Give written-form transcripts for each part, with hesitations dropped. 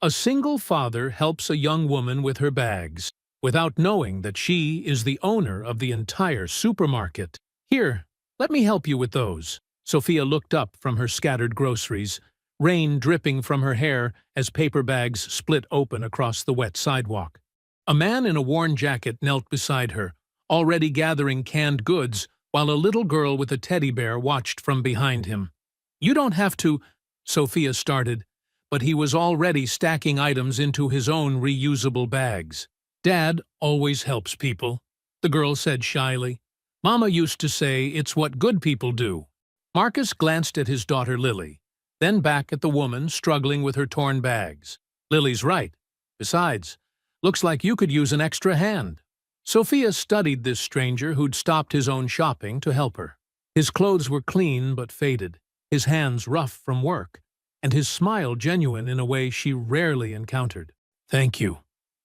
A single father helps a young woman with her bags, without knowing that she is the owner of the entire supermarket. Here, let me help you with those. Sophia looked up from her scattered groceries, rain dripping from her hair as paper bags split open across the wet sidewalk. A man in a worn jacket knelt beside her, already gathering canned goods, while a little girl with a teddy bear watched from behind him. "You don't have to," Sophia started, but he was already stacking items into his own reusable bags. "Dad always helps people," the girl said shyly. "Mama used to say it's what good people do." Marcus glanced at his daughter Lily, then back at the woman struggling with her torn bags. "Lily's right. Besides, looks like you could use an extra hand." Sophia studied this stranger who'd stopped his own shopping to help her. His clothes were clean but faded, his hands rough from work, and his smile genuine in a way she rarely encountered. "Thank you.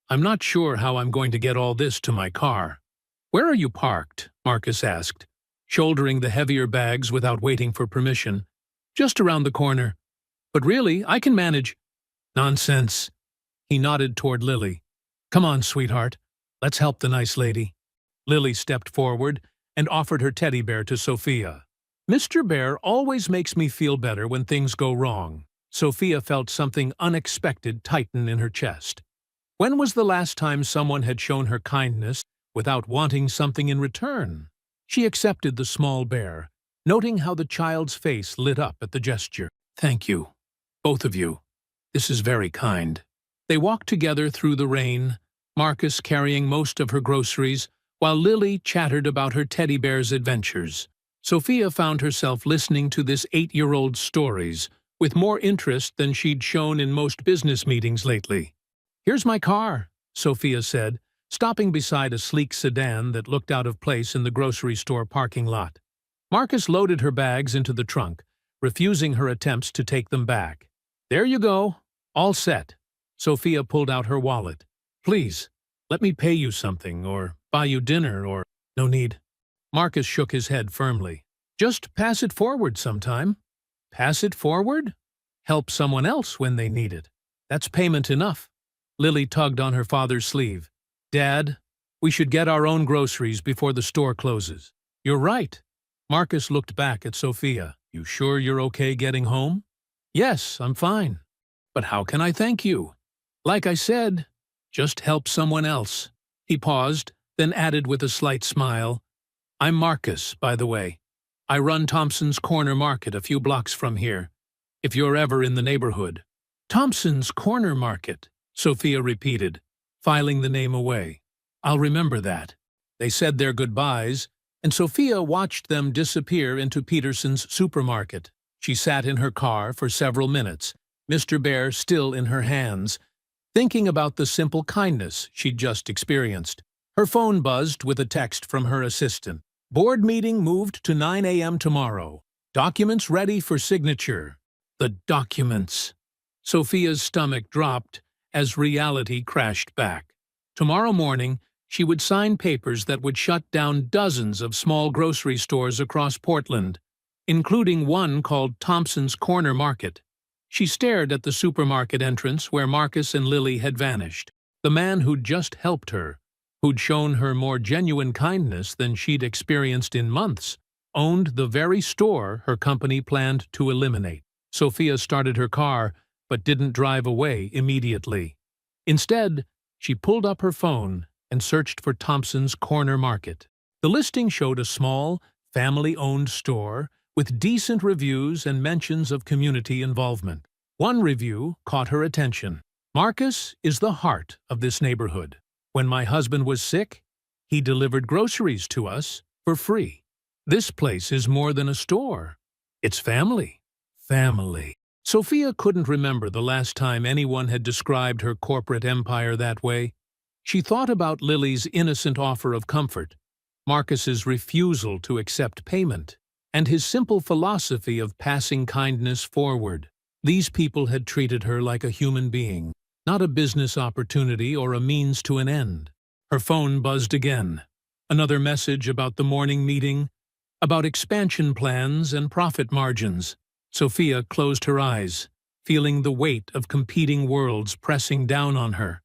I'm not sure how I'm going to get all this to my car." "Where are you parked?" Marcus asked, shouldering the heavier bags without waiting for permission. "Just around the corner. But really, I can manage." "Nonsense." He nodded toward Lily. "Come on, sweetheart. Let's help the nice lady." Lily stepped forward and offered her teddy bear to Sophia. "Mr. Bear always makes me feel better when things go wrong." Sophia felt something unexpected tighten in her chest. When was the last time someone had shown her kindness without wanting something in return? She accepted the small bear, noting how the child's face lit up at the gesture. "Thank you, both of you. This is very kind." They walked together through the rain, Marcus carrying most of her groceries, while Lily chattered about her teddy bear's adventures. Sophia found herself listening to this 8-year-old's stories with more interest than she'd shown in most business meetings lately. "Here's my car," Sophia said, stopping beside a sleek sedan that looked out of place in the grocery store parking lot. Marcus loaded her bags into the trunk, refusing her attempts to take them back. "There you go. All set." Sophia pulled out her wallet. "Please, let me pay you something, or buy you dinner, or—" "No need." Marcus shook his head firmly. "Just pass it forward sometime." "Pass it forward?" "Help someone else when they need it. That's payment enough." Lily tugged on her father's sleeve. "Dad, we should get our own groceries before the store closes." "You're right." Marcus looked back at Sophia. "You sure you're okay getting home?" "Yes, I'm fine." "But how can I thank you?" "Like I said, just help someone else." He paused, then added with a slight smile, "I'm Marcus, by the way. I run Thompson's Corner Market a few blocks from here, if you're ever in the neighborhood." "Thompson's Corner Market," Sophia repeated, filing the name away. "I'll remember that." They said their goodbyes, and Sophia watched them disappear into Peterson's supermarket. She sat in her car for several minutes, Mr. Bear still in her hands, thinking about the simple kindness she'd just experienced. Her phone buzzed with a text from her assistant. "Board meeting moved to 9 a.m. tomorrow. Documents ready for signature." The documents. Sophia's stomach dropped as reality crashed back. Tomorrow morning, she would sign papers that would shut down dozens of small grocery stores across Portland, including one called Thompson's Corner Market. She stared at the supermarket entrance where Marcus and Lily had vanished. The man who'd just helped her, who'd shown her more genuine kindness than she'd experienced in months, owned the very store her company planned to eliminate. Sophia started her car, but didn't drive away immediately. Instead, she pulled up her phone and searched for Thompson's Corner Market. The listing showed a small, family-owned store with decent reviews and mentions of community involvement. One review caught her attention. "Marcus is the heart of this neighborhood. When my husband was sick, he delivered groceries to us for free. This place is more than a store. It's family." Family. Sophia couldn't remember the last time anyone had described her corporate empire that way. She thought about Lily's innocent offer of comfort, Marcus's refusal to accept payment, and his simple philosophy of passing kindness forward. These people had treated her like a human being, not a business opportunity or a means to an end. Her phone buzzed again. Another message about the morning meeting, about expansion plans and profit margins. Sophia closed her eyes, feeling the weight of competing worlds pressing down on her.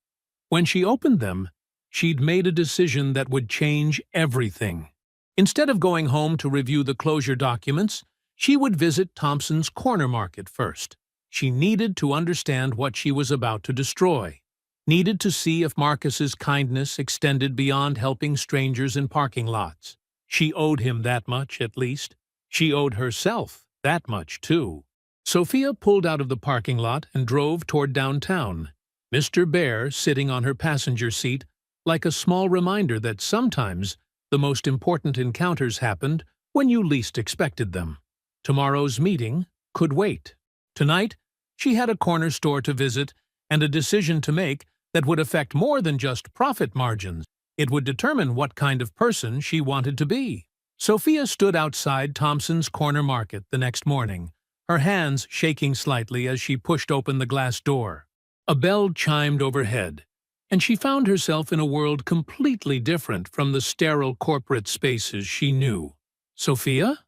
When she opened them, she'd made a decision that would change everything. Instead of going home to review the closure documents, she would visit Thompson's Corner Market first. She needed to understand what she was about to destroy. Needed to see if Marcus's kindness extended beyond helping strangers in parking lots. She owed him that much, at least. She owed herself that much, too. Sophia pulled out of the parking lot and drove toward downtown, Mr. Bear sitting on her passenger seat, like a small reminder that sometimes the most important encounters happened when you least expected them. Tomorrow's meeting could wait. Tonight, she had a corner store to visit and a decision to make that would affect more than just profit margins. It would determine what kind of person she wanted to be. Sophia stood outside Thompson's Corner Market the next morning, her hands shaking slightly as she pushed open the glass door. A bell chimed overhead, and she found herself in a world completely different from the sterile corporate spaces she knew. "Sophia?"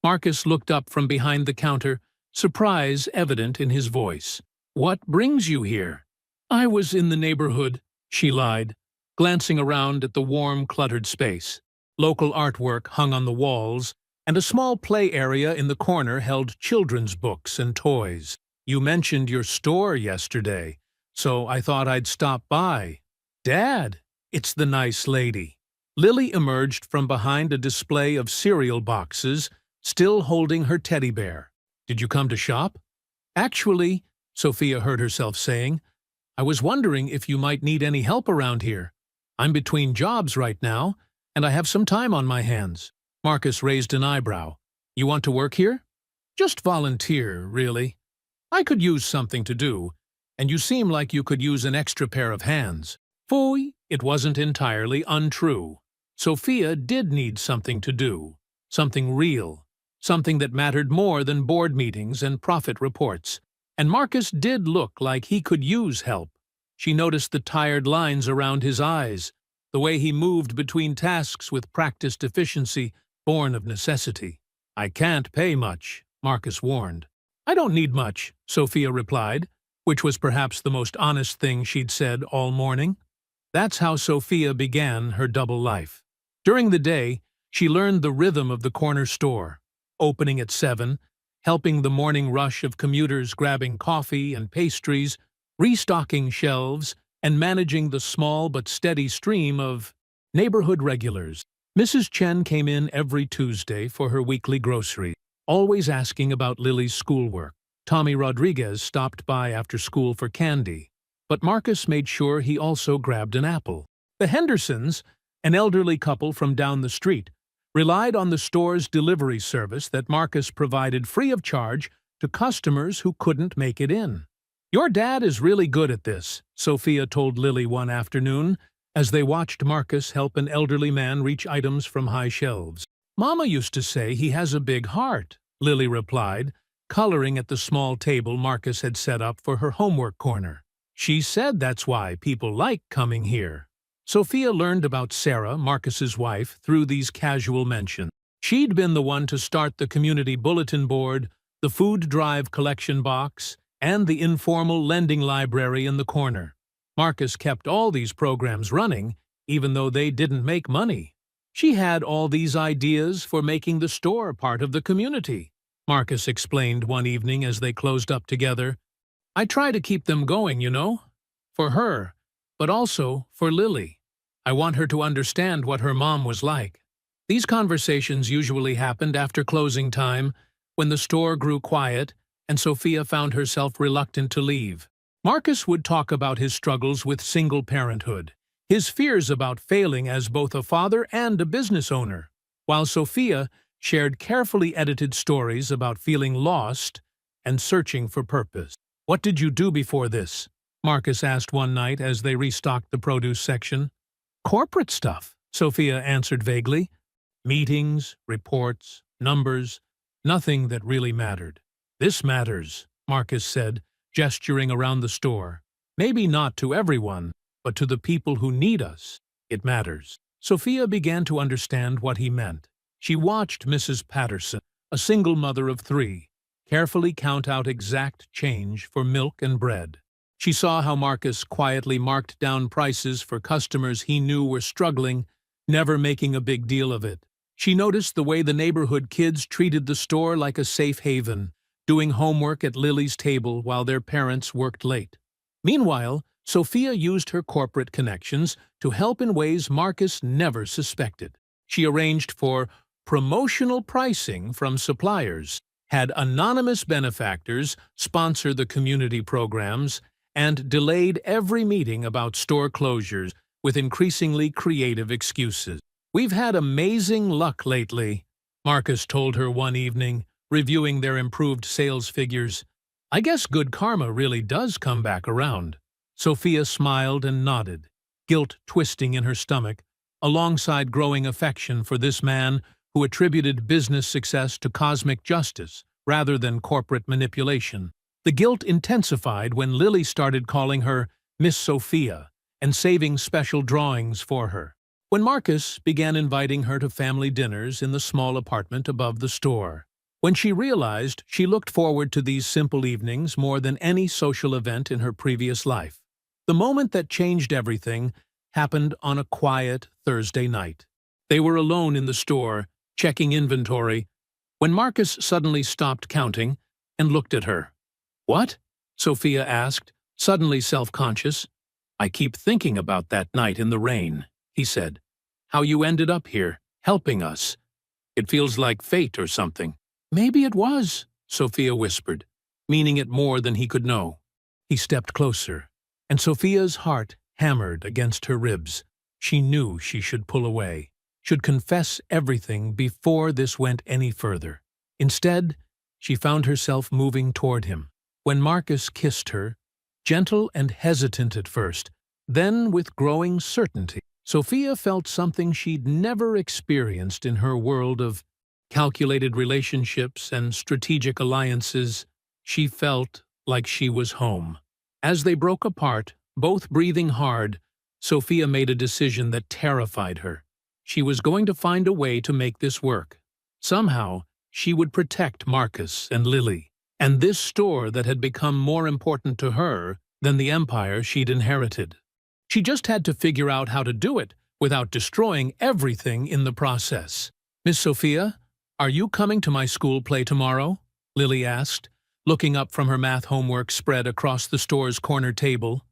Marcus looked up from behind the counter, surprise evident in his voice. "What brings you here?" "I was in the neighborhood," she lied, glancing around at the warm, cluttered space. Local artwork hung on the walls, and a small play area in the corner held children's books and toys. "You mentioned your store yesterday, so I thought I'd stop by." "Dad, it's the nice lady." Lily emerged from behind a display of cereal boxes, still holding her teddy bear. "Did you come to shop?" "Actually," Sophia heard herself saying, "I was wondering if you might need any help around here. I'm between jobs right now, and I have some time on my hands." Marcus raised an eyebrow. "You want to work here?" "Just volunteer, really. I could use something to do, and you seem like you could use an extra pair of hands." Phooey, it wasn't entirely untrue. Sophia did need something to do, something real, something that mattered more than board meetings and profit reports. And Marcus did look like he could use help. She noticed the tired lines around his eyes, the way he moved between tasks with practiced efficiency born of necessity. "I can't pay much," Marcus warned. "I don't need much," Sophia replied, which was perhaps the most honest thing she'd said all morning. That's how Sophia began her double life. During the day, she learned the rhythm of the corner store, opening at 7, helping the morning rush of commuters grabbing coffee and pastries, restocking shelves, and managing the small but steady stream of neighborhood regulars. Mrs. Chen came in every Tuesday for her weekly groceries, always asking about Lily's schoolwork. Tommy Rodriguez stopped by after school for candy, but Marcus made sure he also grabbed an apple. The Hendersons, an elderly couple from down the street, relied on the store's delivery service that Marcus provided free of charge to customers who couldn't make it in. "Your dad is really good at this," Sophia told Lily one afternoon, as they watched Marcus help an elderly man reach items from high shelves. "Mama used to say he has a big heart," Lily replied, coloring at the small table Marcus had set up for her homework corner. "She said that's why people like coming here." Sophia learned about Sarah, Marcus's wife, through these casual mentions. She'd been the one to start the community bulletin board, the food drive collection box, and the informal lending library in the corner. Marcus kept all these programs running, even though they didn't make money. She had all these ideas for making the store part of the community, Marcus explained one evening as they closed up together. "I try to keep them going, you know, for her, but also for Lily. I want her to understand what her mom was like." These conversations usually happened after closing time, when the store grew quiet and Sophia found herself reluctant to leave. Marcus would talk about his struggles with single parenthood, his fears about failing as both a father and a business owner, while Sophia shared carefully edited stories about feeling lost and searching for purpose. "What did you do before this?" Marcus asked one night as they restocked the produce section. "Corporate stuff," Sophia answered vaguely. "Meetings, reports, numbers, nothing that really mattered." "This matters," Marcus said, gesturing around the store. "Maybe not to everyone, but to the people who need us, it matters." Sophia began to understand what he meant. She watched Mrs. Patterson, a single mother of 3, carefully count out exact change for milk and bread. She saw how Marcus quietly marked down prices for customers he knew were struggling, never making a big deal of it. She noticed the way the neighborhood kids treated the store like a safe haven, doing homework at Lily's table while their parents worked late. Meanwhile, Sophia used her corporate connections to help in ways Marcus never suspected. She arranged for promotional pricing from suppliers, had anonymous benefactors sponsor the community programs, and delayed every meeting about store closures with increasingly creative excuses. "We've had amazing luck lately," Marcus told her one evening, reviewing their improved sales figures. "I guess good karma really does come back around." Sophia smiled and nodded, guilt twisting in her stomach, alongside growing affection for this man who attributed business success to cosmic justice rather than corporate manipulation. The guilt intensified when Lily started calling her Miss Sophia and saving special drawings for her. When Marcus began inviting her to family dinners in the small apartment above the store. When she realized she looked forward to these simple evenings more than any social event in her previous life. The moment that changed everything happened on a quiet Thursday night. They were alone in the store, checking inventory, when Marcus suddenly stopped counting and looked at her. "What?" Sophia asked, suddenly self-conscious. "I keep thinking about that night in the rain," he said. "How you ended up here, helping us. It feels like fate or something." "Maybe it was," Sophia whispered, meaning it more than he could know. He stepped closer, and Sophia's heart hammered against her ribs. She knew she should pull away, should confess everything before this went any further. Instead, she found herself moving toward him. When Marcus kissed her, gentle and hesitant at first, then with growing certainty, Sophia felt something she'd never experienced in her world of calculated relationships and strategic alliances. She felt like she was home. As they broke apart, both breathing hard, Sophia made a decision that terrified her. She was going to find a way to make this work. Somehow, she would protect Marcus and Lily, and this store that had become more important to her than the empire she'd inherited. She just had to figure out how to do it without destroying everything in the process. "Miss Sophia, are you coming to my school play tomorrow?" Lily asked, looking up from her math homework spread across the store's corner table.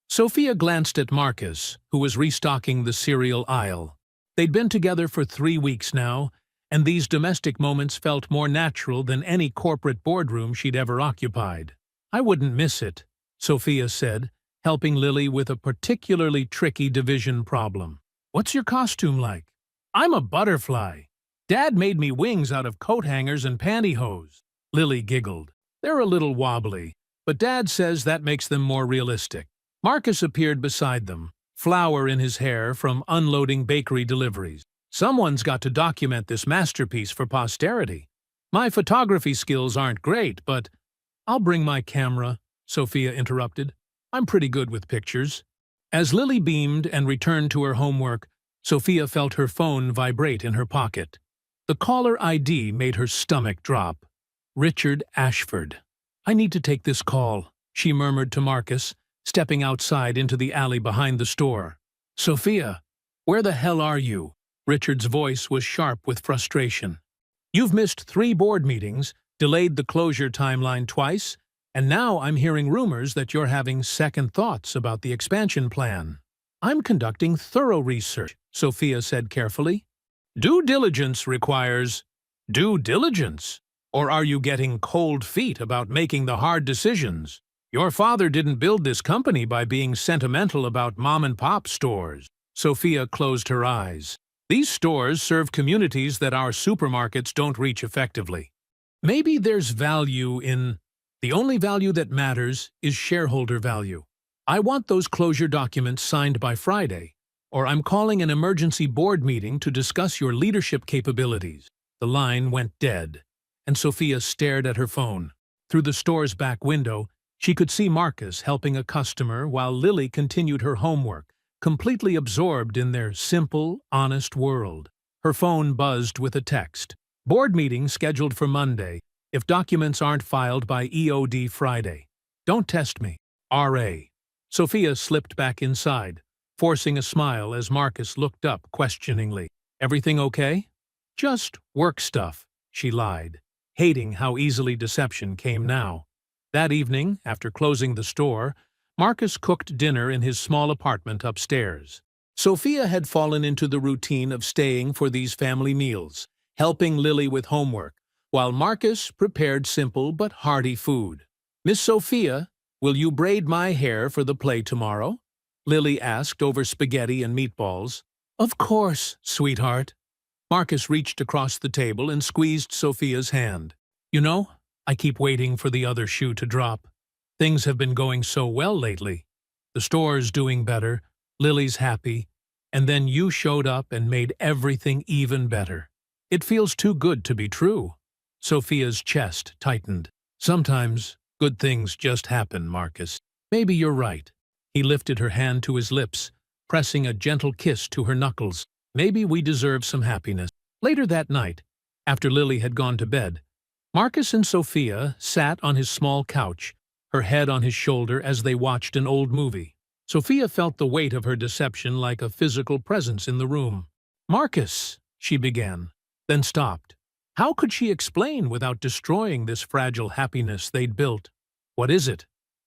Sophia glanced at Marcus, who was restocking the cereal aisle. They'd been together for 3 weeks now, and these domestic moments felt more natural than any corporate boardroom she'd ever occupied. "I wouldn't miss it," Sophia said, helping Lily with a particularly tricky division problem. "What's your costume like?" "I'm a butterfly. Dad made me wings out of coat hangers and pantyhose." Lily giggled. "They're a little wobbly, but Dad says that makes them more realistic." Marcus appeared beside them, flour in his hair from unloading bakery deliveries. "Someone's got to document this masterpiece for posterity. My photography skills aren't great, but—" "I'll bring my camera," Sophia interrupted. "I'm pretty good with pictures." As Lily beamed and returned to her homework, Sophia felt her phone vibrate in her pocket. The caller ID made her stomach drop. Richard Ashford. "I need to take this call," she murmured to Marcus, stepping outside into the alley behind the store. "Sophia, where the hell are you?" Richard's voice was sharp with frustration. "You've missed 3 board meetings, delayed the closure timeline twice, and now I'm hearing rumors that you're having second thoughts about the expansion plan." "I'm conducting thorough research," Sophia said carefully. "Due diligence requires due diligence. Or are you getting cold feet about making the hard decisions? Your father didn't build this company by being sentimental about mom-and-pop stores." Sophia closed her eyes. "These stores serve communities that our supermarkets don't reach effectively. Maybe there's value in... The only value that matters is shareholder value. I want those closure documents signed by Friday, or I'm calling an emergency board meeting to discuss your leadership capabilities." The line went dead, and Sophia stared at her phone. Through the store's back window, she could see Marcus helping a customer while Lily continued her homework, completely absorbed in their simple, honest world. Her phone buzzed with a text. "Board meeting scheduled for Monday. if documents aren't filed by EOD Friday. Don't test me. R.A. Sophia slipped back inside, forcing a smile as Marcus looked up questioningly. Everything okay? Just work stuff, she lied, hating how easily deception came now. That evening, after closing the store, Marcus cooked dinner in his small apartment upstairs. Sophia had fallen into the routine of staying for these family meals, helping Lily with homework, while Marcus prepared simple but hearty food. "Miss Sophia, will you braid my hair for the play tomorrow?" Lily asked over spaghetti and meatballs. "Of course, sweetheart." Marcus reached across the table and squeezed Sophia's hand. "You know, I keep waiting for the other shoe to drop. Things have been going so well lately. The store's doing better, Lily's happy, and then you showed up and made everything even better. It feels too good to be true." Sophia's chest tightened. "Sometimes good things just happen, Marcus. Maybe you're right." He lifted her hand to his lips, pressing a gentle kiss to her knuckles. "Maybe we deserve some happiness." Later that night, after Lily had gone to bed, Marcus and Sophia sat on his small couch, her head on his shoulder as they watched an old movie. Sophia felt the weight of her deception like a physical presence in the room. "Marcus," she began, then stopped. How could she explain without destroying this fragile happiness they'd built? "What is it?"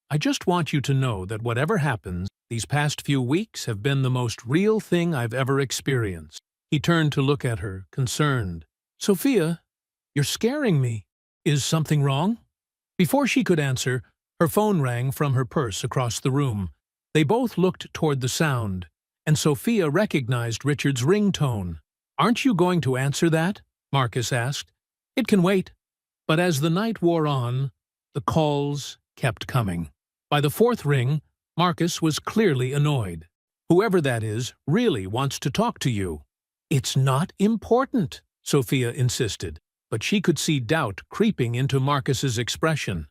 "I just want you to know that whatever happens, these past few weeks have been the most real thing I've ever experienced." He turned to look at her, concerned. "Sophia, you're scaring me. Is something wrong?" Before she could answer, her phone rang from her purse across the room. They both looked toward the sound, and Sophia recognized Richard's ringtone. "Aren't you going to answer that?" Marcus asked. "It can wait." But as the night wore on, the calls kept coming. By the fourth ring, Marcus was clearly annoyed. "Whoever that is really wants to talk to you." "It's not important," Sophia insisted, but she could see doubt creeping into Marcus's expression.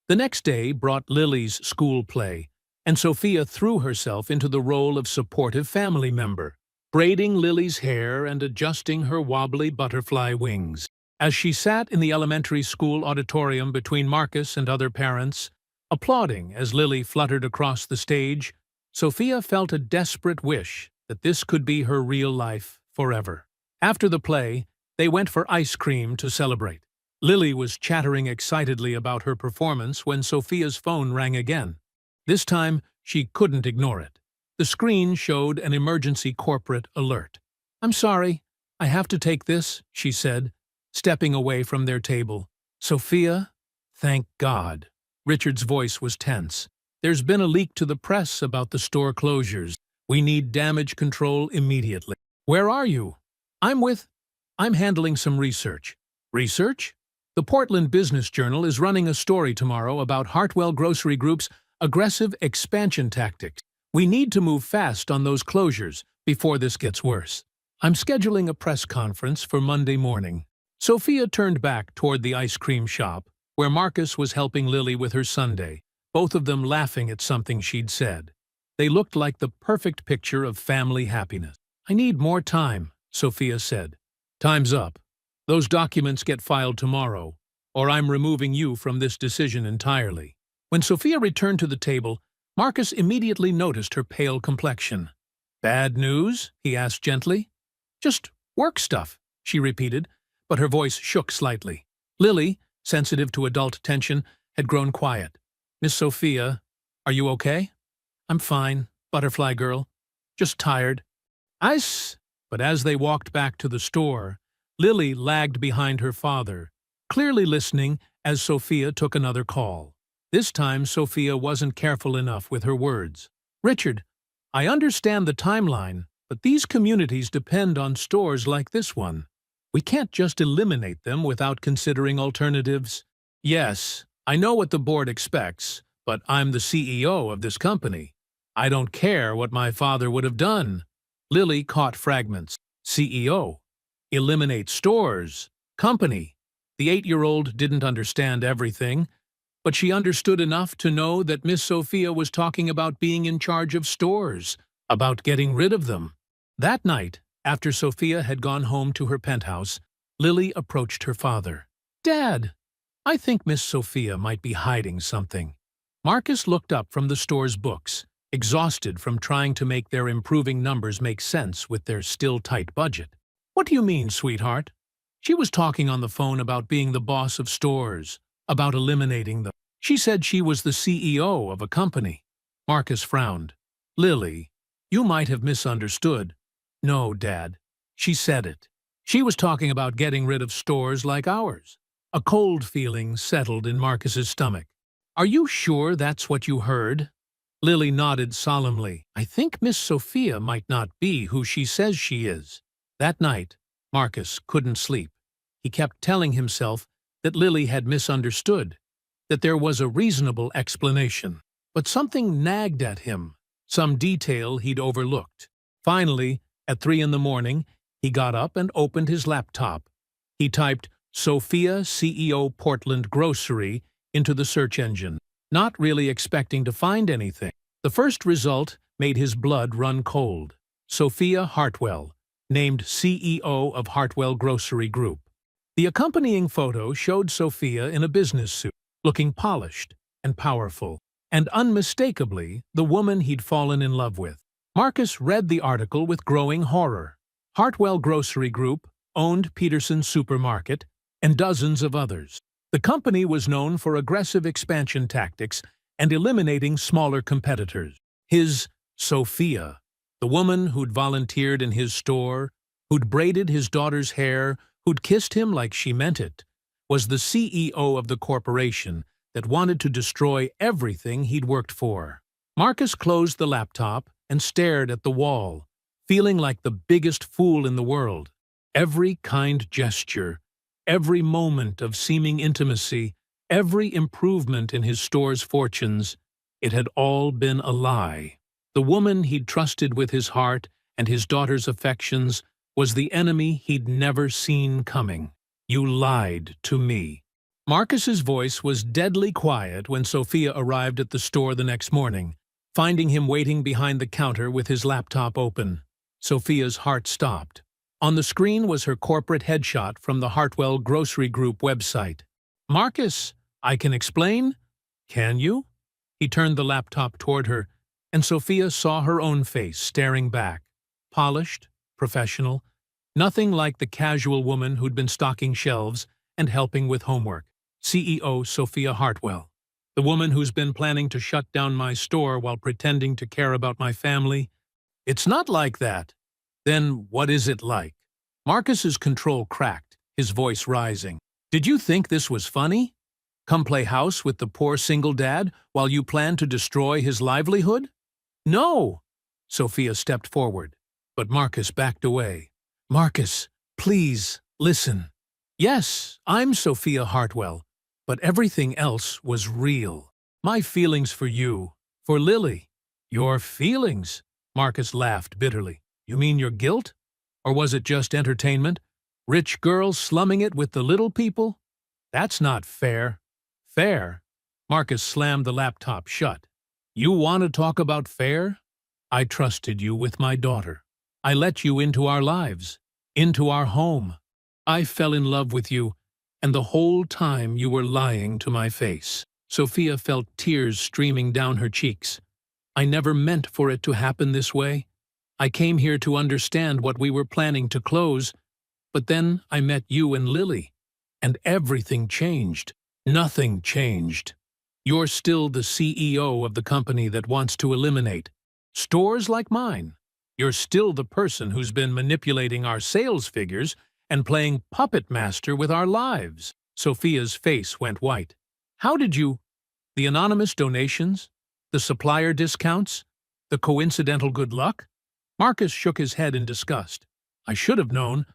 The next day brought Lily's school play, and Sophia threw herself into the role of supportive family member, braiding Lily's hair and adjusting her wobbly butterfly wings. As she sat in the elementary school auditorium between Marcus and other parents, applauding as Lily fluttered across the stage, Sophia felt a desperate wish that this could be her real life forever. After the play, they went for ice cream to celebrate. Lily was chattering excitedly about her performance when Sophia's phone rang again. This time, she couldn't ignore it. The screen showed an emergency corporate alert. "I'm sorry, I have to take this," she said, stepping away from their table. "Sophia, thank God." Richard's voice was tense. "There's been a leak to the press about the store closures. We need damage control immediately." "Where are you?" I'm handling some research." "Research?" "The Portland Business Journal is running a story tomorrow about Hartwell Grocery Group's aggressive expansion tactics. We need to move fast on those closures before this gets worse. I'm scheduling a press conference for Monday morning." Sophia turned back toward the ice cream shop, where Marcus was helping Lily with her sundae, both of them laughing at something she'd said. They looked like the perfect picture of family happiness. "I need more time," Sophia said. "Time's up. Those documents get filed tomorrow, or I'm removing you from this decision entirely." When Sophia returned to the table, Marcus immediately noticed her pale complexion. "Bad news?" he asked gently. "Just work stuff," she repeated, but her voice shook slightly. Lily, sensitive to adult tension, had grown quiet. "Miss Sophia, are you okay?" "I'm fine, butterfly girl. Just tired." "Ice." But as they walked back to the store, Lily lagged behind her father, clearly listening as Sophia took another call. This time, Sophia wasn't careful enough with her words. "Richard, I understand the timeline, but these communities depend on stores like this one. We can't just eliminate them without considering alternatives." "Yes, I know what the board expects, but I'm the CEO of this company. I don't care what my father would have done." Lily caught fragments. CEO. Eliminate stores. Company. The 8-year-old didn't understand everything, but she understood enough to know that Miss Sophia was talking about being in charge of stores, about getting rid of them. That night, after Sophia had gone home to her penthouse, Lily approached her father. "Dad, I think Miss Sophia might be hiding something. Marcus looked up from the store's books, exhausted from trying to make their improving numbers make sense with their still tight budget. What do you mean, sweetheart? She was talking on the phone about being the boss of stores, about eliminating them. She said she was the CEO of a company. Marcus frowned. Lily, you might have misunderstood. No, Dad. She said it. She was talking about getting rid of stores like ours. A cold feeling settled in Marcus's stomach. Are you sure that's what you heard? Lily nodded solemnly. I think Miss Sophia might not be who she says she is. That night, Marcus couldn't sleep. He kept telling himself that Lily had misunderstood, that there was a reasonable explanation. But something nagged at him, some detail he'd overlooked. Finally, at 3 in the morning, he got up and opened his laptop. He typed Sophia CEO Portland Grocery into the search engine, not really expecting to find anything. The first result made his blood run cold. Sophia Hartwell, named CEO of Hartwell Grocery Group. The accompanying photo showed Sophia in a business suit, looking polished and powerful, and unmistakably the woman he'd fallen in love with. Marcus read the article with growing horror. Hartwell Grocery Group owned Peterson's Supermarket and dozens of others. The company was known for aggressive expansion tactics and eliminating smaller competitors. His Sophia, the woman who'd volunteered in his store, who'd braided his daughter's hair, who'd kissed him like she meant it, was the CEO of the corporation that wanted to destroy everything he'd worked for. Marcus closed the laptop and stared at the wall, feeling like the biggest fool in the world. Every kind gesture, every moment of seeming intimacy, every improvement in his store's fortunes, it had all been a lie. The woman he'd trusted with his heart and his daughter's affections was the enemy he'd never seen coming. You lied to me. Marcus's voice was deadly quiet when Sophia arrived at the store the next morning, finding him waiting behind the counter with his laptop open. Sophia's heart stopped. On the screen was her corporate headshot from the Hartwell Grocery Group website. Marcus, I can explain? Can you? He turned the laptop toward her, and Sophia saw her own face staring back. Polished, professional, nothing like the casual woman who'd been stocking shelves and helping with homework. CEO Sophia Hartwell, the woman who's been planning to shut down my store while pretending to care about my family. It's not like that. Then what is it like? Marcus's control cracked, his voice rising. Did you think this was funny? Come play house with the poor single dad while you plan to destroy his livelihood? No! Sophia stepped forward, but Marcus backed away. Marcus, please, listen. Yes, I'm Sophia Hartwell, but everything else was real. My feelings for you, for Lily. Your feelings? Marcus laughed bitterly. You mean your guilt? Or was it just entertainment? Rich girls slumming it with the little people? That's not fair. Fair? Marcus slammed the laptop shut. You want to talk about fair? I trusted you with my daughter. I let you into our lives, into our home. I fell in love with you, and the whole time you were lying to my face. Sophia felt tears streaming down her cheeks. I never meant for it to happen this way. I came here to understand what we were planning to close, but then I met you and Lily, and everything changed. Nothing changed. You're still the CEO of the company that wants to eliminate stores like mine. You're still the person who's been manipulating our sales figures and playing puppet master with our lives. Sophia's face went white. How did you? The anonymous donations? The supplier discounts? The coincidental good luck? Marcus shook his head in disgust. I should have known.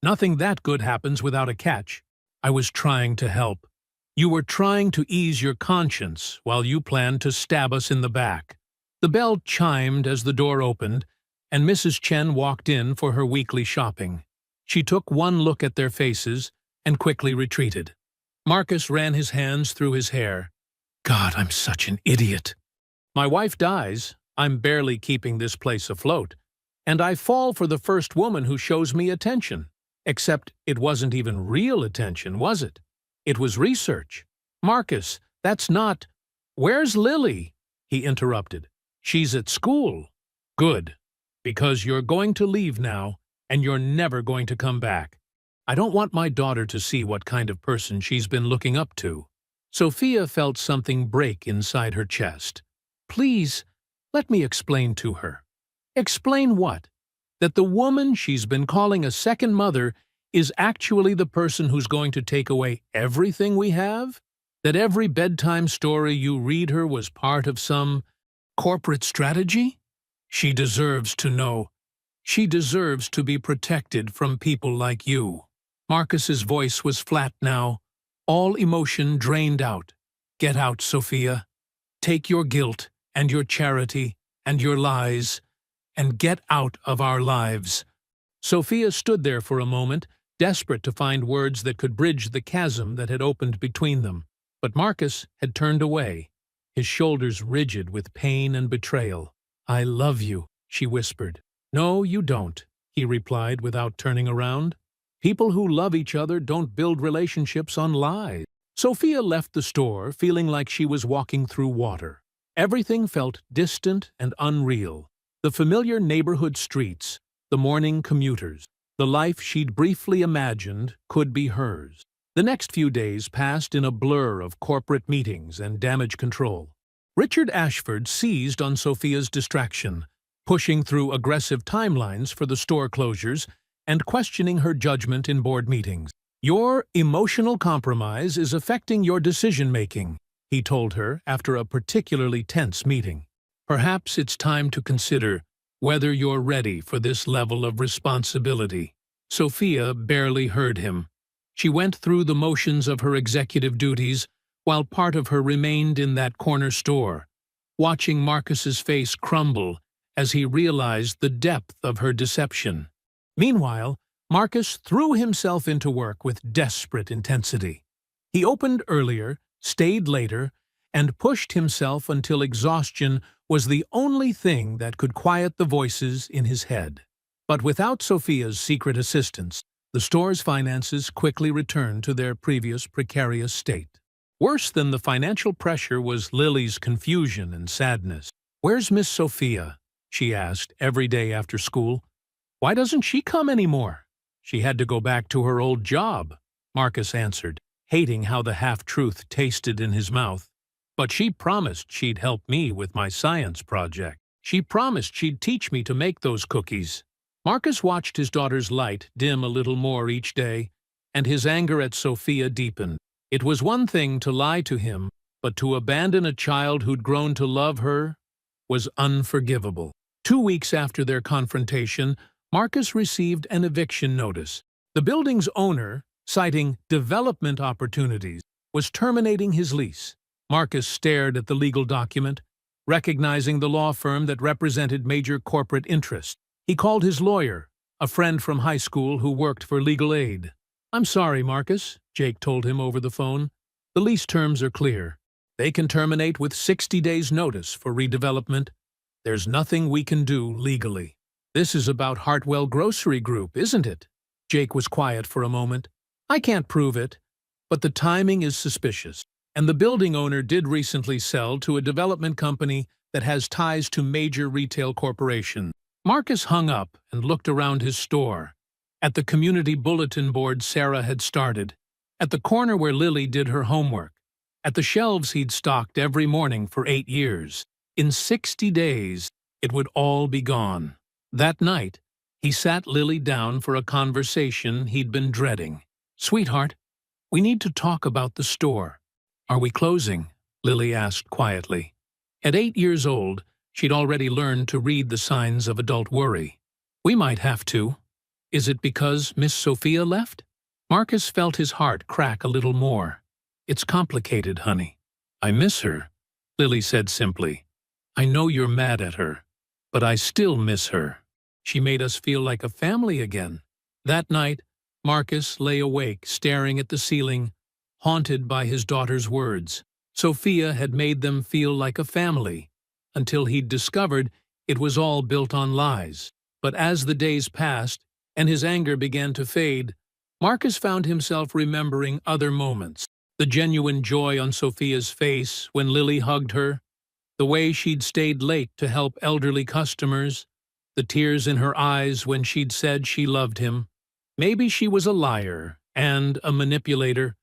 Nothing that good happens without a catch. I was trying to help. You were trying to ease your conscience while you planned to stab us in the back. The bell chimed as the door opened, and Mrs. Chen walked in for her weekly shopping. She took one look at their faces and quickly retreated. Marcus ran his hands through his hair. God, I'm such an idiot. My wife dies, I'm barely keeping this place afloat, and I fall for the first woman who shows me attention. Except it wasn't even real attention, was it? It was research. Marcus, that's not— Where's Lily? He interrupted. She's at school. Good, because you're going to leave now, and you're never going to come back. I don't want my daughter to see what kind of person she's been looking up to. Sophia felt something break inside her chest. Please, let me explain to her. Explain what? That the woman she's been calling a second mother is actually the person who's going to take away everything we have? That every bedtime story you read her was part of some corporate strategy? She deserves to know. She deserves to be protected from people like you. Marcus's voice was flat now, all emotion drained out. Get out, Sophia. Take your guilt and your charity and your lies and get out of our lives. Sophia stood there for a moment, desperate to find words that could bridge the chasm that had opened between them. But Marcus had turned away, his shoulders rigid with pain and betrayal. I love you, she whispered. No, you don't, he replied without turning around. People who love each other don't build relationships on lies. Sophia left the store feeling like she was walking through water. Everything felt distant and unreal. The familiar neighborhood streets, the morning commuters, the life she'd briefly imagined could be hers. The next few days passed in a blur of corporate meetings and damage control. Richard Ashford seized on Sophia's distraction, pushing through aggressive timelines for the store closures and questioning her judgment in board meetings. Your emotional compromise is affecting your decision-making, he told her after a particularly tense meeting. Perhaps it's time to consider whether you're ready for this level of responsibility. Sophia barely heard him. She went through the motions of her executive duties while part of her remained in that corner store, watching Marcus's face crumble as he realized the depth of her deception. Meanwhile, Marcus threw himself into work with desperate intensity. He opened earlier, stayed later, and pushed himself until exhaustion was the only thing that could quiet the voices in his head. But without Sophia's secret assistance, the store's finances quickly returned to their previous precarious state. Worse than the financial pressure was Lily's confusion and sadness. Where's Miss Sophia? She asked every day after school. Why doesn't she come anymore? She had to go back to her old job, Marcus answered, hating how the half-truth tasted in his mouth. But she promised she'd help me with my science project. She promised she'd teach me to make those cookies. Marcus watched his daughter's light dim a little more each day, and his anger at Sophia deepened. It was one thing to lie to him, but to abandon a child who'd grown to love her was unforgivable. 2 weeks after their confrontation, Marcus received an eviction notice. The building's owner, citing development opportunities, was terminating his lease. Marcus stared at the legal document, recognizing the law firm that represented major corporate interests. He called his lawyer, a friend from high school who worked for legal aid. I'm sorry, Marcus, Jake told him over the phone. The lease terms are clear. They can terminate with 60 days' notice for redevelopment. There's nothing we can do legally. This is about Hartwell Grocery Group, isn't it? Jake was quiet for a moment. I can't prove it, but the timing is suspicious. And the building owner did recently sell to a development company that has ties to major retail corporations. Marcus hung up and looked around his store. At the community bulletin board Sarah had started. At the corner where Lily did her homework. At the shelves he'd stocked every morning for 8 years. In 60 days, it would all be gone. That night, he sat Lily down for a conversation he'd been dreading. Sweetheart, we need to talk about the store. Are we closing? Lily asked quietly. At 8 years old, she'd already learned to read the signs of adult worry. We might have to. Is it because Miss Sophia left? Marcus felt his heart crack a little more. It's complicated, honey. I miss her, Lily said simply. I know you're mad at her, but I still miss her. She made us feel like a family again. That night, Marcus lay awake, staring at the ceiling, haunted by his daughter's words. Sophia had made them feel like a family, until he'd discovered it was all built on lies. But as the days passed, and his anger began to fade, Marcus found himself remembering other moments. The genuine joy on Sophia's face when Lily hugged her, the way she'd stayed late to help elderly customers, the tears in her eyes when she'd said she loved him. Maybe she was a liar and a manipulator,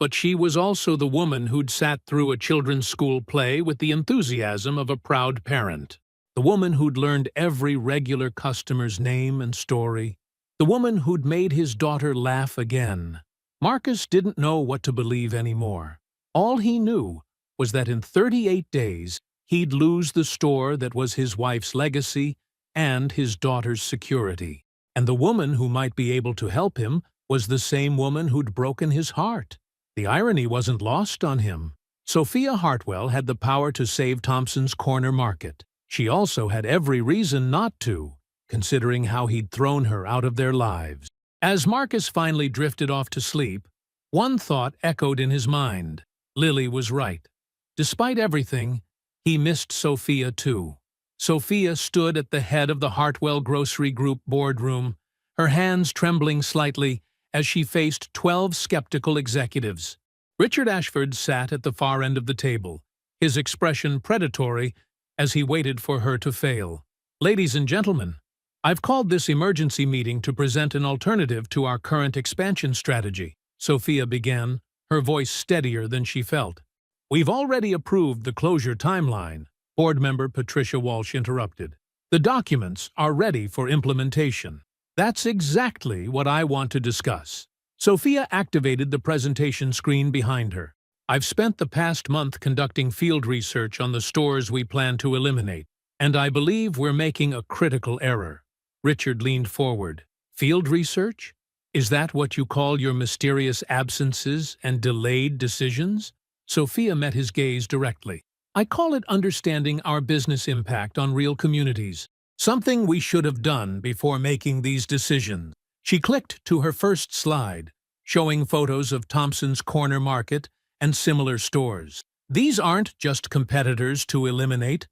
but she was also the woman who'd sat through a children's school play with the enthusiasm of a proud parent. The woman who'd learned every regular customer's name and story. The woman who'd made his daughter laugh again. Marcus didn't know what to believe anymore. All he knew was that in 38 days, he'd lose the store that was his wife's legacy and his daughter's security. And the woman who might be able to help him was the same woman who'd broken his heart. The irony wasn't lost on him. Sophia Hartwell had the power to save Thompson's Corner Market. She also had every reason not to, considering how he'd thrown her out of their lives. As Marcus finally drifted off to sleep, one thought echoed in his mind. Lily was right. Despite everything, he missed Sophia too. Sophia stood at the head of the Hartwell Grocery Group boardroom, her hands trembling slightly as she faced 12 skeptical executives. Richard Ashford sat at the far end of the table, his expression predatory as he waited for her to fail. "Ladies and gentlemen, I've called this emergency meeting to present an alternative to our current expansion strategy," Sophia began, her voice steadier than she felt. "We've already approved the closure timeline," board member Patricia Walsh interrupted. "The documents are ready for implementation." "That's exactly what I want to discuss." Sophia activated the presentation screen behind her. "I've spent the past month conducting field research on the stores we plan to eliminate, and I believe we're making a critical error." Richard leaned forward. "Field research? Is that what you call your mysterious absences and delayed decisions?" Sophia met his gaze directly. "I call it understanding our business impact on real communities. Something we should have done before making these decisions." She clicked to her first slide, showing photos of Thompson's Corner Market and similar stores. These aren't just competitors to eliminate.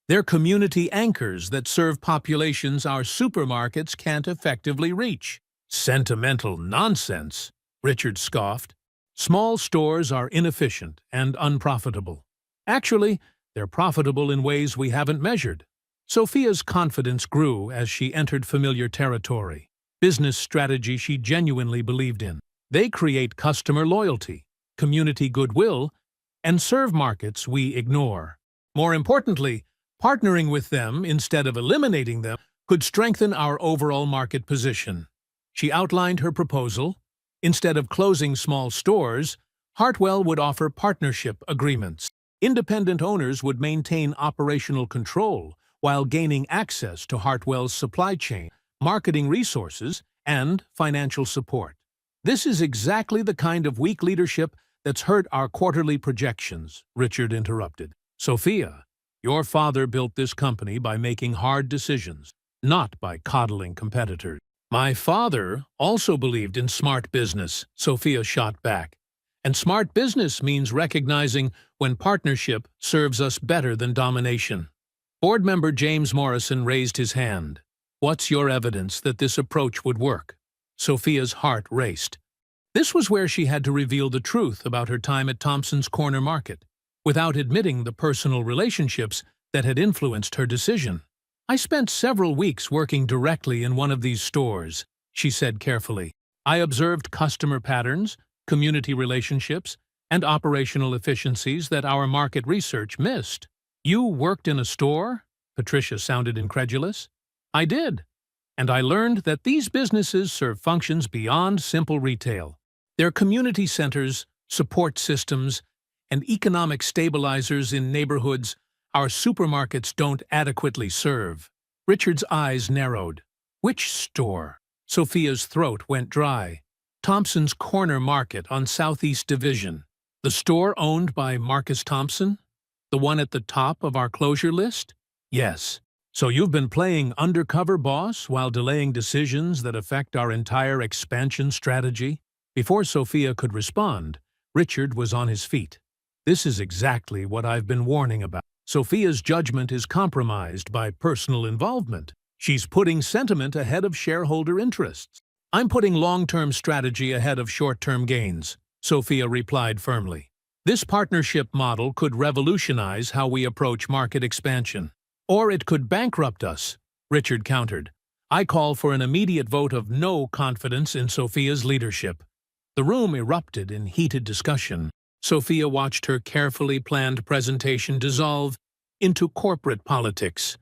They're community anchors that serve populations our supermarkets can't effectively reach. "Sentimental nonsense," Richard scoffed. "Small stores are inefficient and unprofitable. Actually, they're profitable in ways we haven't measured." Sophia's confidence grew as she entered familiar territory. Business strategy she genuinely believed in. They create customer loyalty, community goodwill, and serve markets we ignore. More importantly, partnering with them instead of eliminating them could strengthen our overall market position. She outlined her proposal. Instead of closing small stores, Hartwell would offer partnership agreements. Independent owners would maintain operational control while gaining access to Hartwell's supply chain, marketing resources, and financial support. "This is exactly the kind of weak leadership that's hurt our quarterly projections," Richard interrupted. "Sophia, your father built this company by making hard decisions, not by coddling competitors." "My father also believed in smart business," Sophia shot back. "And smart business means recognizing when partnership serves us better than domination." Board member James Morrison raised his hand. "What's your evidence that this approach would work?" Sophia's heart raced. This was where she had to reveal the truth about her time at Thompson's Corner Market, without admitting the personal relationships that had influenced her decision. "I spent several weeks working directly in one of these stores," she said carefully. "I observed customer patterns, community relationships, and operational efficiencies that our market research missed." "You worked in a store?" Patricia sounded incredulous. "I did. And I learned that these businesses serve functions beyond simple retail. They're community centers, support systems, and economic stabilizers in neighborhoods our supermarkets don't adequately serve." Richard's eyes narrowed. "Which store?" Sophia's throat went dry. "Thompson's Corner Market on Southeast Division. The store owned by Marcus Thompson? The one at the top of our closure list?" "Yes. So you've been playing undercover boss while delaying decisions that affect our entire expansion strategy?" Before Sophia could respond, Richard was on his feet. "This is exactly what I've been warning about. Sophia's judgment is compromised by personal involvement. She's putting sentiment ahead of shareholder interests. I'm putting long-term strategy ahead of short-term gains." Sophia replied firmly. This partnership model could revolutionize how we approach market expansion. Or it could bankrupt us, Richard countered. I call for an immediate vote of no confidence in Sophia's leadership. The room erupted in heated discussion. Sophia watched her carefully planned presentation dissolve into corporate politics,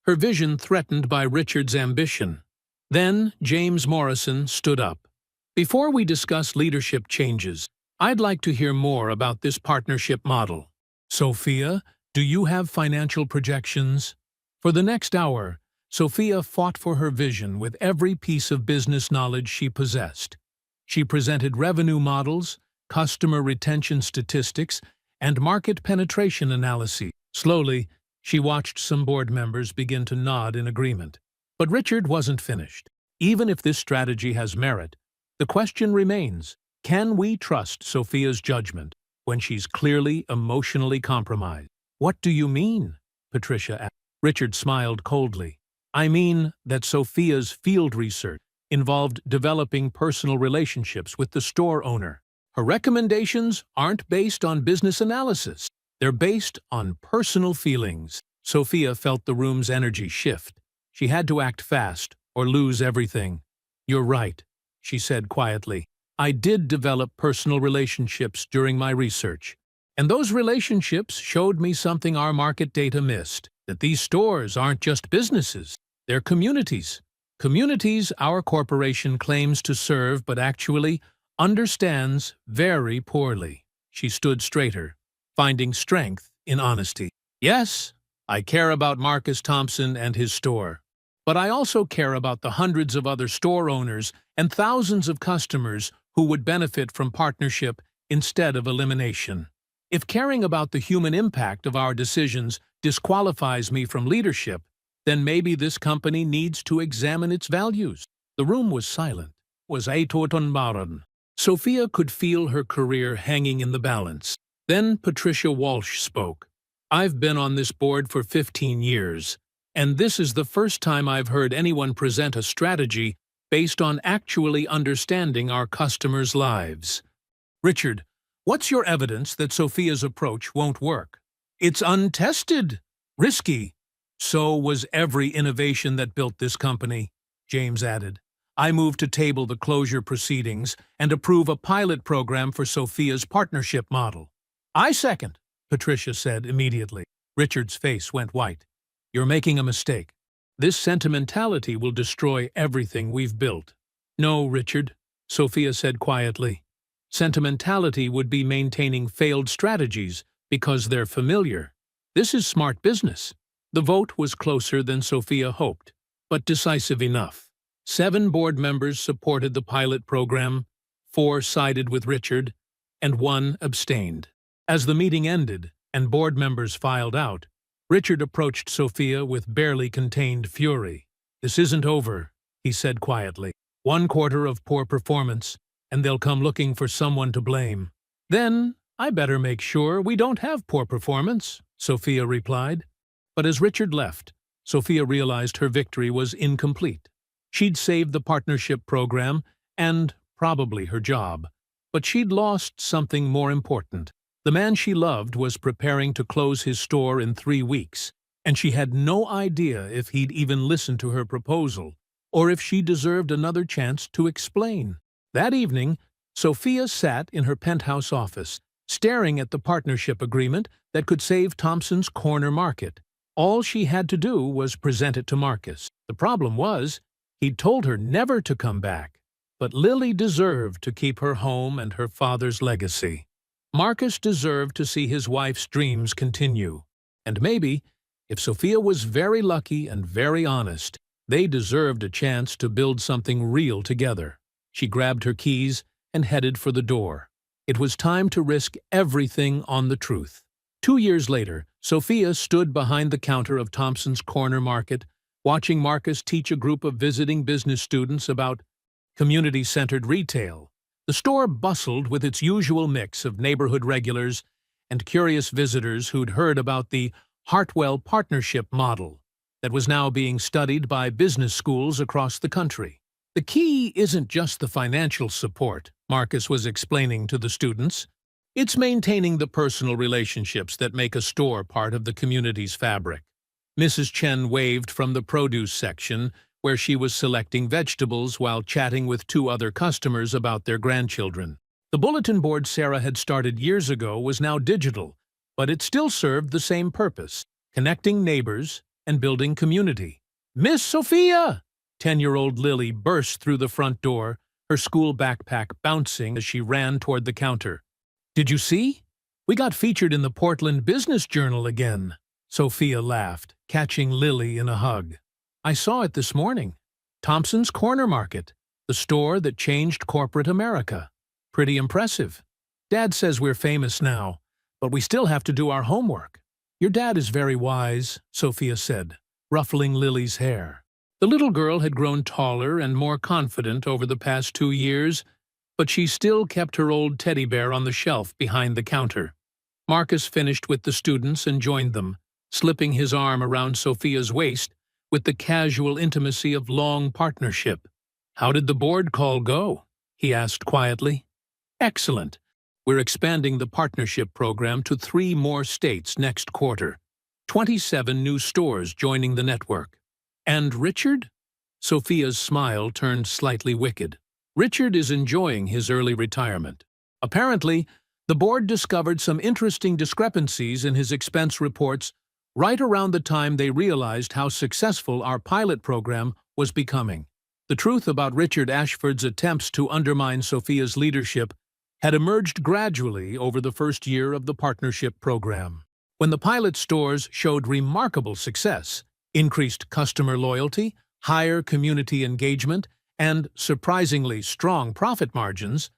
her vision threatened by Richard's ambition. Then James Morrison stood up. Before we discuss leadership changes, I'd like to hear more about this partnership model. Sophia, do you have financial projections? For the next hour, Sophia fought for her vision with every piece of business knowledge she possessed. She presented revenue models, customer retention statistics, and market penetration analyses. Slowly, she watched some board members begin to nod in agreement. But Richard wasn't finished. Even if this strategy has merit, the question remains, can we trust Sophia's judgment when she's clearly emotionally compromised? What do you mean? Patricia asked. Richard smiled coldly. I mean that Sophia's field research involved developing personal relationships with the store owner. Her recommendations aren't based on business analysis. They're based on personal feelings. Sophia felt the room's energy shift. She had to act fast or lose everything. You're right, she said quietly. I did develop personal relationships during my research. And those relationships showed me something our market data missed, that these stores aren't just businesses, they're communities. Communities our corporation claims to serve but actually understands very poorly. She stood straighter, finding strength in honesty. Yes, I care about Marcus Thompson and his store. But I also care about the hundreds of other store owners and thousands of customers who would benefit from partnership instead of elimination. If caring about the human impact of our decisions disqualifies me from leadership, then maybe this company needs to examine its values. The room was silent. Was Baron. Sophia could feel her career hanging in the balance. Then Patricia Walsh spoke. I've been on this board for 15 years, and this is the first time I've heard anyone present a strategy based on actually understanding our customers' lives. Richard, what's your evidence that Sophia's approach won't work? It's untested, risky. So was every innovation that built this company, James added. I move to table the closure proceedings and approve a pilot program for Sophia's partnership model. I second, Patricia said immediately. Richard's face went white. You're making a mistake. This sentimentality will destroy everything we've built. No, Richard, Sophia said quietly. Sentimentality would be maintaining failed strategies because they're familiar. This is smart business. The vote was closer than Sophia hoped, but decisive enough. 7 board members supported the pilot program, 4 sided with Richard, and 1 abstained. As the meeting ended and board members filed out, Richard approached Sophia with barely contained fury. This isn't over, he said quietly. 1 quarter of poor performance, and they'll come looking for someone to blame. Then I better make sure we don't have poor performance, Sophia replied. But as Richard left, Sophia realized her victory was incomplete. She'd saved the partnership program and probably her job, but she'd lost something more important. The man she loved was preparing to close his store in 3 weeks, and she had no idea if he'd even listen to her proposal or if she deserved another chance to explain. That evening, Sophia sat in her penthouse office, staring at the partnership agreement that could save Thompson's corner market. All she had to do was present it to Marcus. The problem was, he'd told her never to come back, but Lily deserved to keep her home and her father's legacy. Marcus deserved to see his wife's dreams continue. And maybe, if Sophia was very lucky and very honest, they deserved a chance to build something real together. She grabbed her keys and headed for the door. It was time to risk everything on the truth. 2 years later, Sophia stood behind the counter of Thompson's Corner Market, watching Marcus teach a group of visiting business students about community-centered retail. The store bustled with its usual mix of neighborhood regulars and curious visitors who'd heard about the Hartwell partnership model that was now being studied by business schools across the country. The key isn't just the financial support, Marcus was explaining to the students. It's maintaining the personal relationships that make a store part of the community's fabric. Mrs. Chen waved from the produce section, where she was selecting vegetables while chatting with two other customers about their grandchildren. The bulletin board Sarah had started years ago was now digital, but it still served the same purpose, connecting neighbors and building community. "Miss Sophia!" 10-year-old Lily burst through the front door, her school backpack bouncing as she ran toward the counter. "Did you see? We got featured in the Portland Business Journal again." Sophia laughed, catching Lily in a hug. "I saw it this morning. Thompson's Corner Market, the store that changed corporate America. Pretty impressive. Dad says we're famous now, but we still have to do our homework." "Your dad is very wise," Sophia said, ruffling Lily's hair. The little girl had grown taller and more confident over the past 2 years, but she still kept her old teddy bear on the shelf behind the counter. Marcus finished with the students and joined them, slipping his arm around Sophia's waist with the casual intimacy of long partnership. "How did the board call go?" he asked quietly. "Excellent. We're expanding the partnership program to 3 more states next quarter. 27 new stores joining the network." "And Richard?" Sophia's smile turned slightly wicked. "Richard is enjoying his early retirement. Apparently, the board discovered some interesting discrepancies in his expense reports right around the time they realized how successful our pilot program was becoming." The truth about Richard Ashford's attempts to undermine Sophia's leadership had emerged gradually over the first year of the partnership program. When the pilot stores showed remarkable success, increased customer loyalty, higher community engagement, and surprisingly strong profit margins,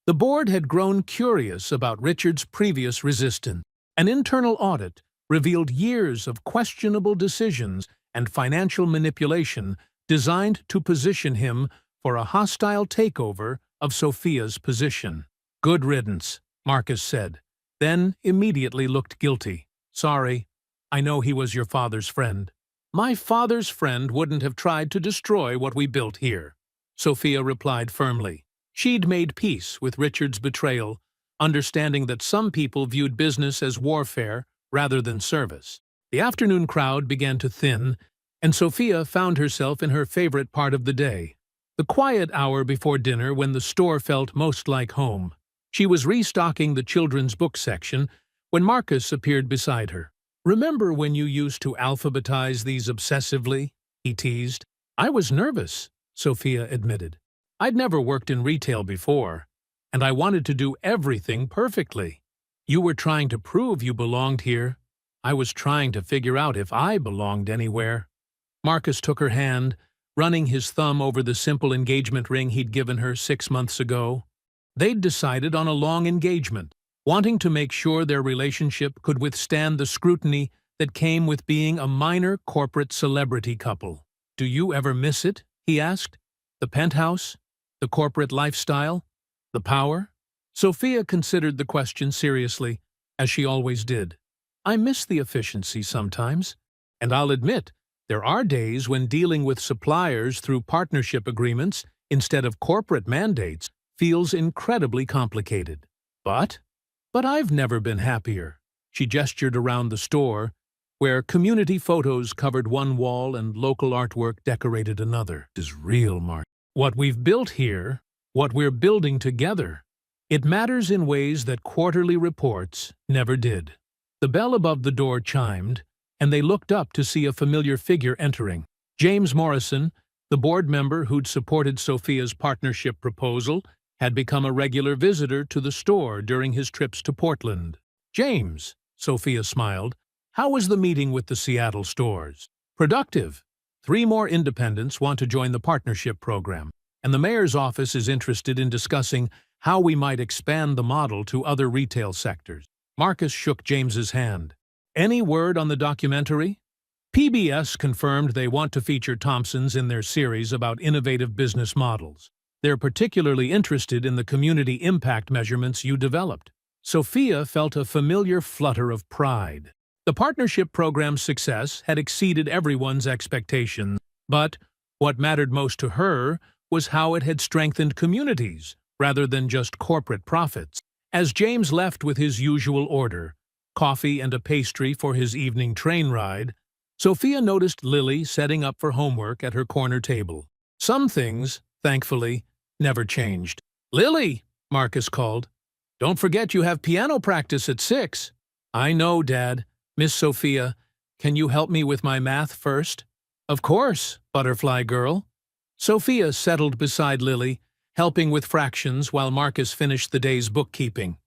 the board had grown curious about Richard's previous resistance. An internal audit revealed years of questionable decisions and financial manipulation designed to position him for a hostile takeover of Sophia's position. "Good riddance," Marcus said, then immediately looked guilty. "Sorry, I know he was your father's friend." "My father's friend wouldn't have tried to destroy what we built here," Sophia replied firmly. She'd made peace with Richard's betrayal, understanding that some people viewed business as warfare rather than service. The afternoon crowd began to thin, and Sophia found herself in her favorite part of the day, the quiet hour before dinner when the store felt most like home. She was restocking the children's book section when Marcus appeared beside her. "Remember when you used to alphabetize these obsessively?" he teased. "I was nervous," Sophia admitted. "I'd never worked in retail before, and I wanted to do everything perfectly. You were trying to prove you belonged here. I was trying to figure out if I belonged anywhere." Marcus took her hand, running his thumb over the simple engagement ring he'd given her 6 months ago. They'd decided on a long engagement, wanting to make sure their relationship could withstand the scrutiny that came with being a minor corporate celebrity couple. "Do you ever miss it?" he asked. "The penthouse? The corporate lifestyle? The power?" Sophia considered the question seriously, as she always did. "I miss the efficiency sometimes, and I'll admit, there are days when dealing with suppliers through partnership agreements instead of corporate mandates feels incredibly complicated. But I've never been happier." She gestured around the store, where community photos covered one wall and local artwork decorated another. "This is real, Mark. What we've built here, what we're building together, it matters in ways that quarterly reports never did." The bell above the door chimed, and they looked up to see a familiar figure entering. James Morrison, the board member who'd supported Sophia's partnership proposal, had become a regular visitor to the store during his trips to Portland. "James," Sophia smiled, "how was the meeting with the Seattle stores?" "Productive. 3 more independents want to join the partnership program, and the mayor's office is interested in discussing how we might expand the model to other retail sectors." Marcus shook James's hand. "Any word on the documentary?" PBS confirmed they want to feature Thompson's in their series about innovative business models. They're particularly interested in the community impact measurements you developed. Sophia felt a familiar flutter of pride. The partnership program's success had exceeded everyone's expectations, but what mattered most to her was how it had strengthened communities rather than just corporate profits. As James left with his usual order, coffee and a pastry for his evening train ride, Sophia noticed Lily setting up for homework at her corner table. Some things, thankfully, never changed. "Lily," Marcus called, "don't forget you have piano practice at 6. "I know, Dad. Miss Sophia, can you help me with my math first?" "Of course, butterfly girl." Sophia settled beside Lily, helping with fractions while Marcus finished the day's bookkeeping.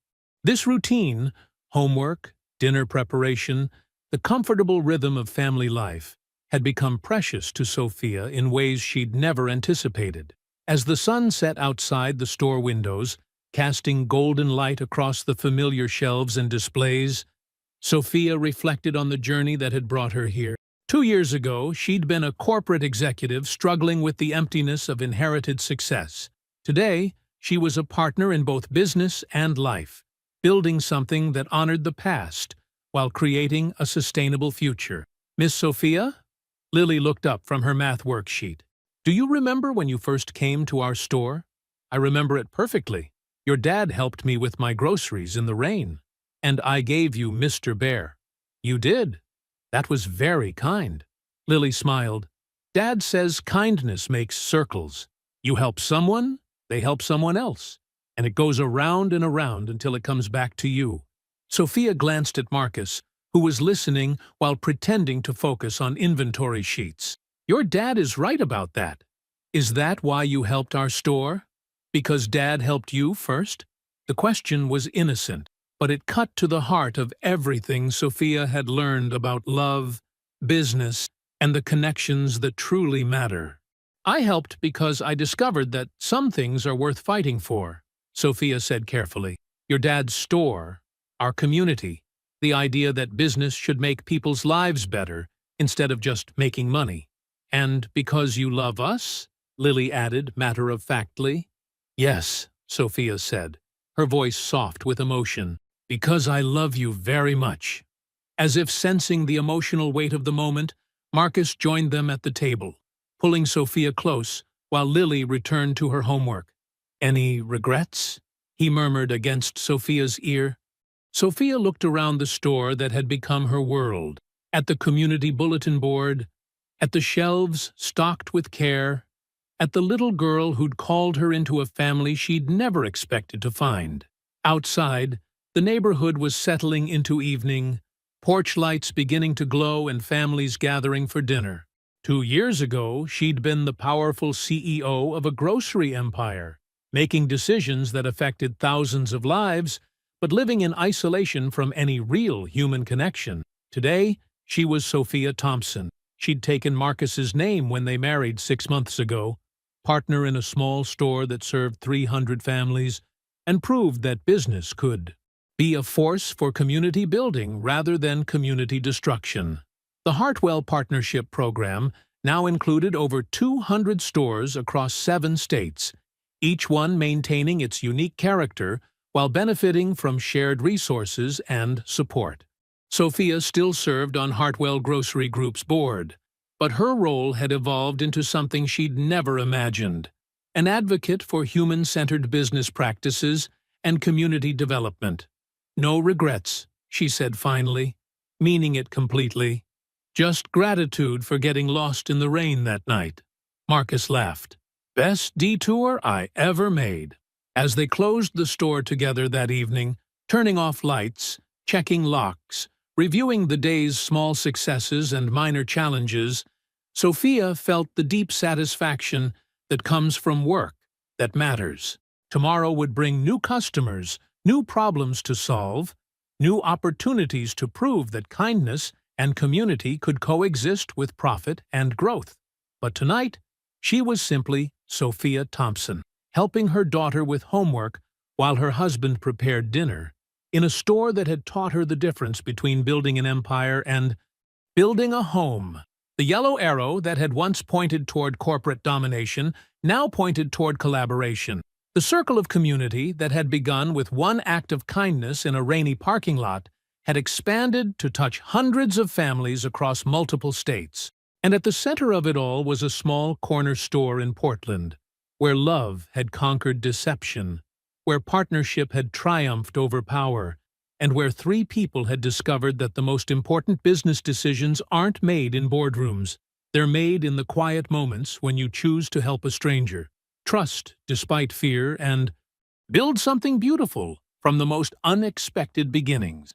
This routine, homework, dinner preparation, the comfortable rhythm of family life, had become precious to Sophia in ways she'd never anticipated. As the sun set outside the store windows, casting golden light across the familiar shelves and displays, Sophia reflected on the journey that had brought her here. 2 years ago, she'd been a corporate executive struggling with the emptiness of inherited success. Today, she was a partner in both business and life, building something that honored the past while creating a sustainable future. "Miss Sophia?" Lily looked up from her math worksheet. "Do you remember when you first came to our store?" "I remember it perfectly. Your dad helped me with my groceries in the rain. And I gave you Mr. Bear." "You did? That was very kind." Lily smiled. "Dad says kindness makes circles. You help someone, they help someone else. And it goes around and around until it comes back to you." Sophia glanced at Marcus, who was listening while pretending to focus on inventory sheets. "Your dad is right about that. Is that why you helped our store? Because Dad helped you first?" The question was innocent, but it cut to the heart of everything Sophia had learned about love, business, and the connections that truly matter. "I helped because I discovered that some things are worth fighting for," Sophia said carefully. "Your dad's store, our community, the idea that business should make people's lives better instead of just making money. And because you love us?" Lily added matter-of-factly. "Yes," Sophia said, her voice soft with emotion. "Because I love you very much." As if sensing the emotional weight of the moment, Marcus joined them at the table, pulling Sophia close while Lily returned to her homework. "Any regrets?" he murmured against Sophia's ear. Sophia looked around the store that had become her world, at the community bulletin board, at the shelves stocked with care, at the little girl who'd called her into a family she'd never expected to find. Outside, the neighborhood was settling into evening, porch lights beginning to glow and families gathering for dinner. 2 years ago, she'd been the powerful CEO of a grocery empire, making decisions that affected thousands of lives, but living in isolation from any real human connection. Today, she was Sophia Thompson. She'd taken Marcus's name when they married 6 months ago, partner in a small store that served 300 families, and proved that business could be a force for community building rather than community destruction. The Hartwell Partnership Program now included over 200 stores across 7 states, each one maintaining its unique character while benefiting from shared resources and support. Sophia still served on Hartwell Grocery Group's board, but her role had evolved into something she'd never imagined: an advocate for human-centered business practices and community development. "No regrets," she said finally, meaning it completely. "Just gratitude for getting lost in the rain that night." Marcus laughed. "Best detour I ever made." As they closed the store together that evening, turning off lights, checking locks, reviewing the day's small successes and minor challenges, Sophia felt the deep satisfaction that comes from work that matters. Tomorrow would bring new customers, new problems to solve, new opportunities to prove that kindness and community could coexist with profit and growth. But tonight, she was simply Sophia Thompson, helping her daughter with homework while her husband prepared dinner, in a store that had taught her the difference between building an empire and building a home. The yellow arrow that had once pointed toward corporate domination now pointed toward collaboration. The circle of community that had begun with one act of kindness in a rainy parking lot had expanded to touch hundreds of families across multiple states. And at the center of it all was a small corner store in Portland, where love had conquered deception, where partnership had triumphed over power, and where three people had discovered that the most important business decisions aren't made in boardrooms. They're made in the quiet moments when you choose to help a stranger, trust despite fear, and build something beautiful from the most unexpected beginnings.